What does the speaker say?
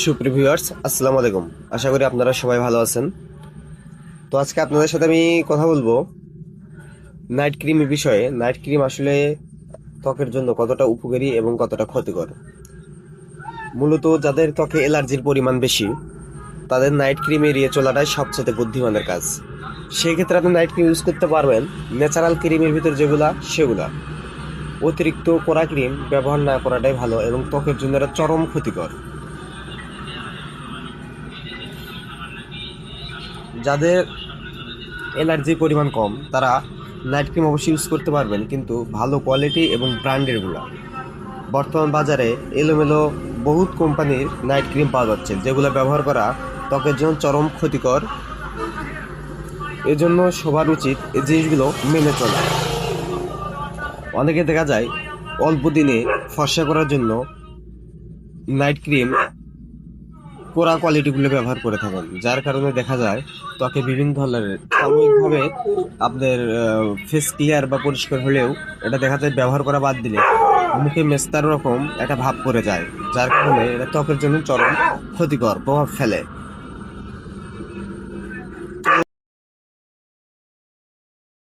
সুপ্রিয় ভিউয়ার্স, আসসালামু আলাইকুম। আশা করি আপনারা সবাই ভালো আছেন। তো আজকে আপনাদের সাথে আমি কথা বলবো নাইট ক্রিমের বিষয়ে। নাইট ক্রিম আসলে ত্বকের জন্য কতটা উপকারী এবং কতটা ক্ষতিকর। মূলত যাদের ত্বকে অ্যালার্জির পরিমাণ বেশি, তাদের নাইট ক্রিম এড়িয়ে চলাটাই সবচেয়ে বুদ্ধিমানের কাজ। সেই ক্ষেত্রে আপনি নাইট ক্রিম ইউজ করতে পারবেন ন্যাচারাল ক্রিমের ভিতর যেগুলা সেগুলা। অতিরিক্ত কড়া ক্রিম ব্যবহার না করাটাই ভালো এবং ত্বকের জন্য এটা চরম ক্ষতিকর। যাদের এনার্জির পরিমাণ কম তারা নাইট ক্রিম অবশ্যই ইউজ করতে পারবেন, কিন্তু ভালো কোয়ালিটি এবং ব্র্যান্ডেরগুলো। বর্তমান বাজারে এলোমেলো বহুত কোম্পানির নাইট ক্রিম পাওয়া যাচ্ছে, যেগুলো ব্যবহার করা ত্বকের জন্য চরম ক্ষতিকর। এজন্য সবার উচিত এই জিনিসগুলো মেনে চলা। অনেকে দেখা যায় অল্প দিনে ফর্সা করার জন্য নাইট ক্রিম পোড়া কোয়ালিটিগুলো ব্যবহার করে থাকেন, যার কারণে দেখা যায় ত্বকে বিভিন্ন ধরনের সাময়িকভাবে আপনার ফেস ক্লিয়ার বা পরিষ্কার হলেও এটা দেখা যায় ব্যবহার করা বাদ দিলে মুখে মেস্তার রকম একটা ভাব পড়ে যায়, যার কারণে এটা ত্বকের জন্য চরম ক্ষতিকর প্রভাব ফেলে।